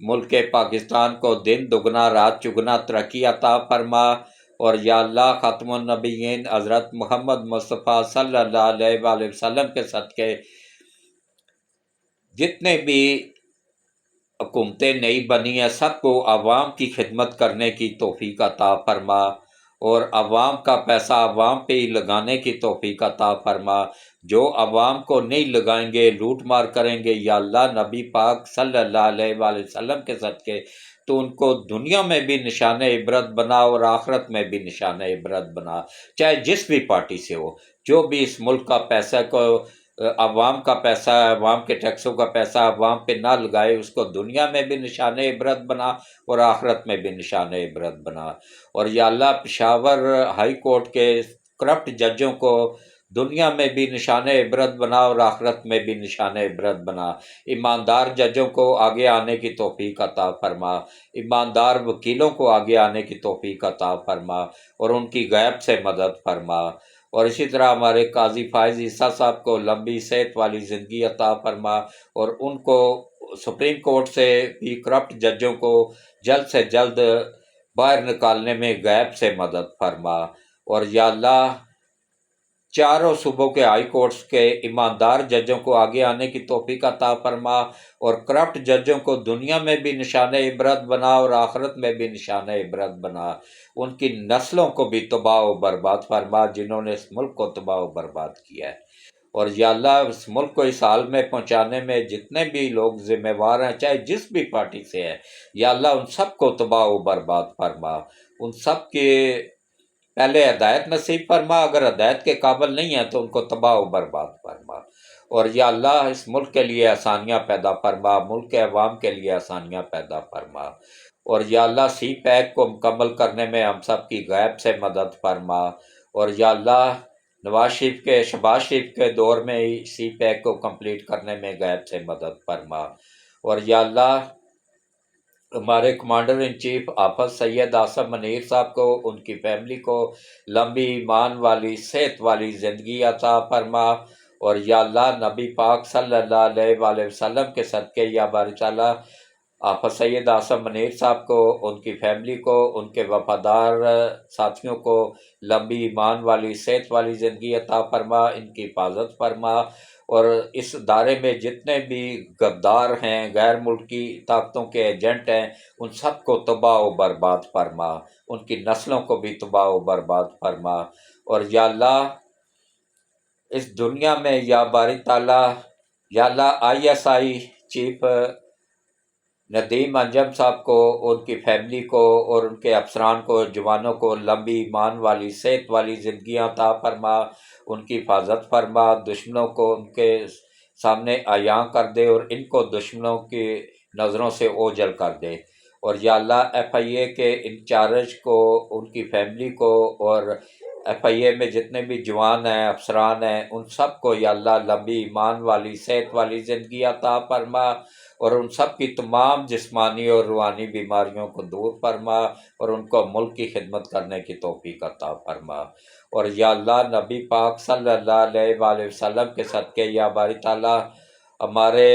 ملک پاکستان کو دن دگنا رات چگنا ترقی عطا فرما، اور یا اللہ خاتم النبیین حضرت محمد مصطفیٰ صلی اللہ علیہ وآلہ وسلم کے صدقے جتنے بھی حکومتیں نئی بنی ہیں سب کو عوام کی خدمت کرنے کی توفیق عطا فرما، اور عوام کا پیسہ عوام پہ ہی لگانے کی توفیق عطا فرما، جو عوام کو نہیں لگائیں گے لوٹ مار کریں گے یا اللہ نبی پاک صلی اللہ علیہ وآلہ وسلم کے صدقے تو ان کو دنیا میں بھی نشان عبرت بنا اور آخرت میں بھی نشان عبرت بنا، چاہے جس بھی پارٹی سے ہو، جو بھی اس ملک کا پیسہ کو عوام کا پیسہ، عوام کے ٹیکسوں کا پیسہ عوام پہ نہ لگائے، اس کو دنیا میں بھی نشان عبرت بنا اور آخرت میں بھی نشان عبرت بنا، اور یا اللہ پشاور ہائی کورٹ کے کرپٹ ججوں کو دنیا میں بھی نشان عبرت بنا اور آخرت میں بھی نشان عبرت بنا، ایماندار ججوں کو آگے آنے کی توفیق عطا فرما، ایماندار وکیلوں کو آگے آنے کی توفیق عطا فرما اور ان کی غیب سے مدد فرما، اور اسی طرح ہمارے قاضی فائز عیسیٰ صاحب کو لمبی صحت والی زندگی عطا فرما، اور ان کو سپریم کورٹ سے بھی کرپٹ ججوں کو جلد سے جلد باہر نکالنے میں غیب سے مدد فرما، اور یا اللہ چاروں صوبوں کے ہائی کورٹس کے ایماندار ججوں کو آگے آنے کی توفیق عطا فرما، اور کرپٹ ججوں کو دنیا میں بھی نشان عبرت بنا اور آخرت میں بھی نشان عبرت بنا، ان کی نسلوں کو بھی تباہ و برباد فرما جنہوں نے اس ملک کو تباہ و برباد کیا ہے، اور یا اللہ اس ملک کو اس حال میں پہنچانے میں جتنے بھی لوگ ذمہ وار ہیں چاہے جس بھی پارٹی سے ہیں، یا اللہ ان سب کو تباہ و برباد فرما، ان سب کے پہلے ہدایت نصیب فرما، اگر ہدایت کے قابل نہیں ہیں تو ان کو تباہ و برباد فرما، اور یا اللہ اس ملک کے لیے آسانیاں پیدا فرما، ملک کے عوام کے لیے آسانیاں پیدا فرما، اور یا اللہ سی پیک کو مکمل کرنے میں ہم سب کی غیب سے مدد فرما، اور یا اللہ نواز شریف کے شہباز شریف کے دور میں ہی سی پیک کو کمپلیٹ کرنے میں غیب سے مدد فرما، اور یا اللہ ہمارے کمانڈر ان چیف حافظ سید آصف منیر صاحب کو، ان کی فیملی کو لمبی ایمان والی صحت والی زندگی عطا فرما، اور یا اللہ نبی پاک صلی اللہ علیہ وآلہ وسلم کے صدقے یا باری تعالیٰ حافظ سید آصف منیر صاحب کو، ان کی فیملی کو، ان کے وفادار ساتھیوں کو لمبی ایمان والی صحت والی زندگی عطا فرما، ان کی حفاظت فرما، اور اس ادارے میں جتنے بھی غدار ہیں غیر ملکی طاقتوں کے ایجنٹ ہیں ان سب کو تباہ و برباد فرما، ان کی نسلوں کو بھی تباہ و برباد فرما، اور یا اللہ اس دنیا میں یا باری تعالیٰ یا اللہ I S I chief Nadeem Anjum صاحب کو، ان کی فیملی کو اور ان کے افسران کو، جوانوں کو لمبی ایمان والی صحت والی زندگیاں عطا فرما، ان کی حفاظت فرما، دشمنوں کو ان کے سامنے عیاں کر دے اور ان کو دشمنوں کی نظروں سے اوجھل کر دے۔ اور یا اللہ ایف آئی اے کے انچارج کو، ان کی فیملی کو، اور ایف آئی اے میں جتنے بھی جوان ہیں، افسران ہیں، ان سب کو یا اللہ لمبی ایمان والی صحت والی زندگی عطا فرما، اور ان سب کی تمام جسمانی اور روحانی بیماریوں کو دور فرما، اور ان کو ملک کی خدمت کرنے کی توفیق عطا فرما۔ اور یا اللہ نبی پاک صلی اللہ علیہ وآلہ وسلم کے صدقے یا باری تعالیٰ ہمارے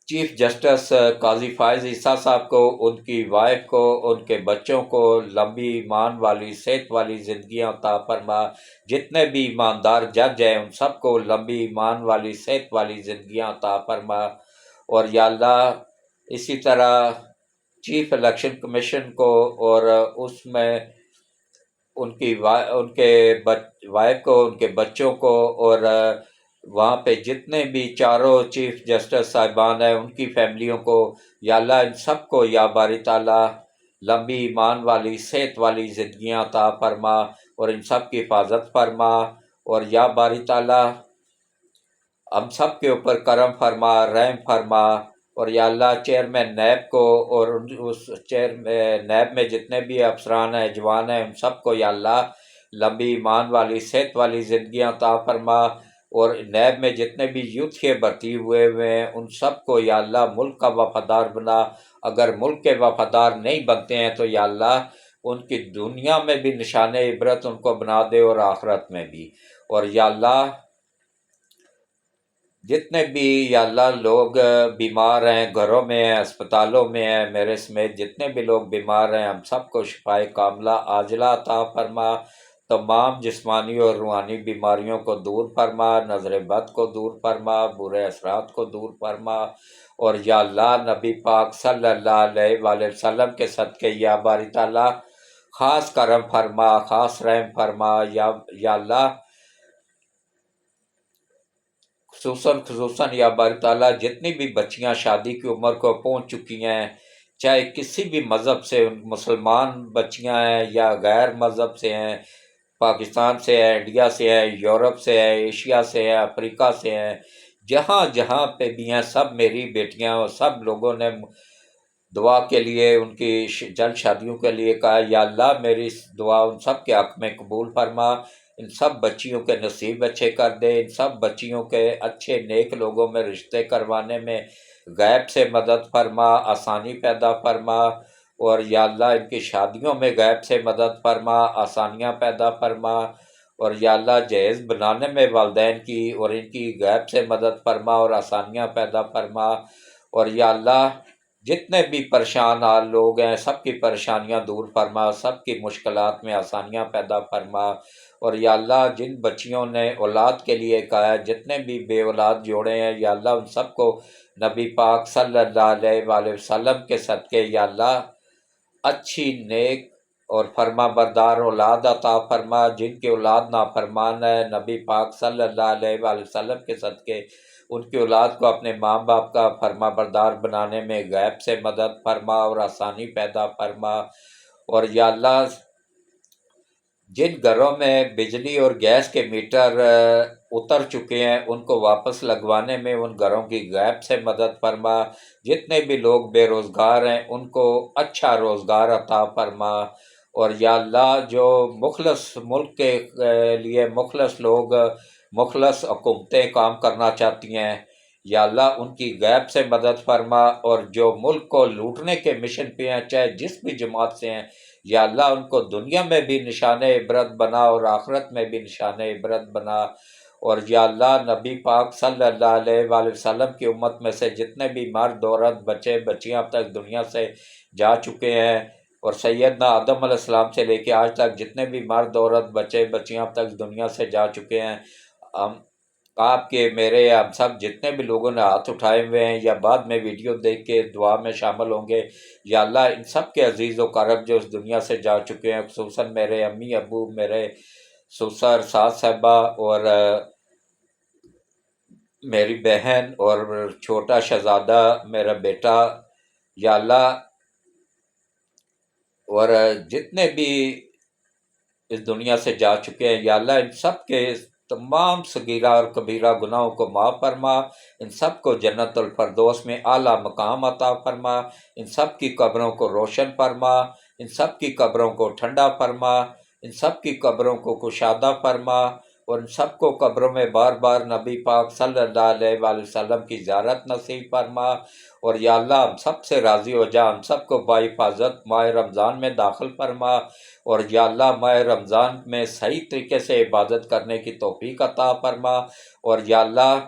چیف جسٹس قاضی فائز عیسیٰ صاحب کو، ان کی وائف کو، ان کے بچوں کو لمبی ایمان والی صحت والی زندگیاں عطا فرما۔ جتنے بھی ایماندار جج ہیں ان سب کو لمبی ایمان والی صحت والی زندگیاں عطا فرما۔ اور یا اللہ اسی طرح چیف الیکشن کمیشن کو، اور اس میں ان کے وائف کو، ان کے بچوں کو، اور وہاں پہ جتنے بھی چاروں چیف جسٹس صاحبان ہیں ان کی فیملیوں کو، یا اللہ ان سب کو یا باری تعالیٰ لمبی ایمان والی صحت والی زندگیاں عطا فرما، اور ان سب کی حفاظت فرما۔ اور یا باری تعالیٰ ہم سب کے اوپر کرم فرما، رحم فرما۔ اور یا اللہ چیئرمین نیب کو، اور اس نیب میں جتنے بھی افسران ہیں، جوان ہیں، ان سب کو یا اللہ لمبی ایمان والی صحت والی زندگیاں عطا فرما۔ اور نیب میں جتنے بھی یوتھ کے بھرتی ہوئے ہیں ان سب کو یا اللہ ملک کا وفادار بنا۔ اگر ملک کے وفادار نہیں بنتے ہیں تو یا اللہ ان کی دنیا میں بھی نشان عبرت ان کو بنا دے اور آخرت میں بھی۔ اور یا اللہ جتنے بھی یا اللہ لوگ بیمار ہیں، گھروں میں ہیں، اسپتالوں میں ہیں، میرے سمیت جتنے بھی لوگ بیمار ہیں، ہم سب کو شفائے کاملہ عاجلہ عطا فرما، تمام جسمانی اور روحانی بیماریوں کو دور فرما، نظر بد کو دور فرما، برے اثرات کو دور فرما۔ اور یا اللہ نبی پاک صلی اللہ علیہ وآلہ وسلم کے صدقے یا باری تعالیٰ خاص کرم فرما، خاص رحم فرما۔ یا اللہ خصوصاً یا باری تعالیٰ جتنی بھی بچیاں شادی کی عمر کو پہنچ چکی ہیں، چاہے کسی بھی مذہب سے، مسلمان بچیاں ہیں یا غیر مذہب سے ہیں، پاکستان سے ہیں، انڈیا سے ہیں، یورپ سے ہیں، ایشیا سے ہیں، افریقہ سے ہیں، جہاں جہاں پہ بھی ہیں، سب میری بیٹیاں، اور سب لوگوں نے دعا کے لیے ان کی جلد شادیوں کے لیے کہا، یا اللہ میری دعا ان سب کے حق میں قبول فرما، ان سب بچیوں کے نصیب اچھے کر دے، ان سب بچیوں کے اچھے نیک لوگوں میں رشتے کروانے میں غیب سے مدد فرما، آسانی پیدا فرما۔ اور یا اللہ ان کی شادیوں میں غیب سے مدد فرما، آسانیاں پیدا فرما۔ اور یا اللہ جہیز بنانے میں والدین کی اور ان کی غیب سے مدد فرما اور آسانیاں پیدا فرما۔ اور یا اللہ جتنے بھی پریشان حال لوگ ہیں سب کی پریشانیاں دور فرما، سب کی مشکلات میں آسانیاں پیدا فرما۔ اور یا اللہ جن بچیوں نے اولاد کے لیے کہا ہے، جتنے بھی بے اولاد جوڑے ہیں، یا اللہ ان سب کو نبی پاک صلی اللہ علیہ وآلہ وسلم کے صدقے یا اللہ اچھی نیک اور فرما بردار اولاد عطا فرما۔ جن کی اولاد نافرمان ہے، نبی پاک صلی اللہ علیہ وآلہ وسلم کے صدقے ان کی اولاد کو اپنے ماں باپ کا فرما بردار بنانے میں غیب سے مدد فرما اور آسانی پیدا فرما۔ اور یا اللہ جن گھروں میں بجلی اور گیس کے میٹر اتر چکے ہیں ان کو واپس لگوانے میں ان گھروں کی غیب سے مدد فرما۔ جتنے بھی لوگ بے روزگار ہیں ان کو اچھا روزگار عطا فرما۔ اور یا اللہ جو مخلص ملک کے لیے مخلص لوگ، مخلص حکومتیں کام کرنا چاہتی ہیں، یا اللہ ان کی غیب سے مدد فرما۔ اور جو ملک کو لوٹنے کے مشن پہ ہیں، چاہے جس بھی جماعت سے ہیں، یا اللہ ان کو دنیا میں بھی نشان عبرت بنا اور آخرت میں بھی نشان عبرت بنا۔ اور یا اللہ نبی پاک صلی اللہ علیہ وآلہ وسلم کی امت میں سے جتنے بھی مرد عورت بچے بچیاں اب تک دنیا سے جا چکے ہیں، اور سیدنا آدم علیہ السلام سے لے کے آج تک جتنے بھی مرد عورت بچے بچیاں اب تک دنیا سے جا چکے ہیں، ہم آپ کے میرے ہم سب جتنے بھی لوگوں نے ہاتھ اٹھائے ہوئے ہیں یا بعد میں ویڈیو دیکھ کے دعا میں شامل ہوں گے، یا اللہ ان سب کے عزیز و قرب جو اس دنیا سے جا چکے ہیں، خصوصاً میرے امی ابو، میرے سسر ساس صاحبہ، اور میری بہن اور چھوٹا شہزادہ میرا بیٹا، یا اللہ، اور جتنے بھی اس دنیا سے جا چکے ہیں، یا اللہ ان سب کے تمام صغیرہ اور کبیرہ گناہوں کو معاف فرما، ان سب کو جنت الفردوس میں اعلیٰ مقام عطا فرما، ان سب کی قبروں کو روشن فرما، ان سب کی قبروں کو ٹھنڈا فرما، ان سب کی قبروں کو کشادہ فرما، اور ان سب کو قبروں میں بار بار نبی پاک صلی اللہ علیہ وآلہ وسلم کی زیارت نصیب فرما، اور یا اللہ ہم سب سے راضی ہو جا، ہم سب کو باحفاظت ماہ رمضان میں داخل فرما، اور یا اللہ ماہ رمضان میں صحیح طریقے سے عبادت کرنے کی توفیق عطا فرما، اور یا اللہ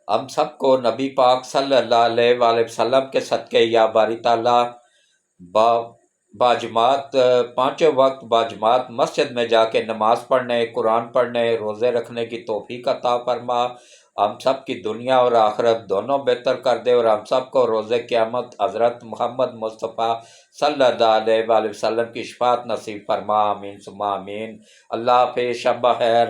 ہم سب کو نبی پاک صلی اللہ علیہ وآلہ وسلم کے صدقے یا باری تعالیٰ باجماعت پانچوں وقت باجماعت مسجد میں جا کے نماز پڑھنے، قرآن پڑھنے، روزے رکھنے کی توفیق عطا فرما، ہم سب کی دنیا اور آخرت دونوں بہتر کر دے، اور ہم سب کو روز قیامت حضرت محمد مصطفیٰ صلی اللہ علیہ وآلہ وسلم کی شفاعت نصیب فرما، آمین ثم آمین۔ اللہ حافظ، شب بخیر۔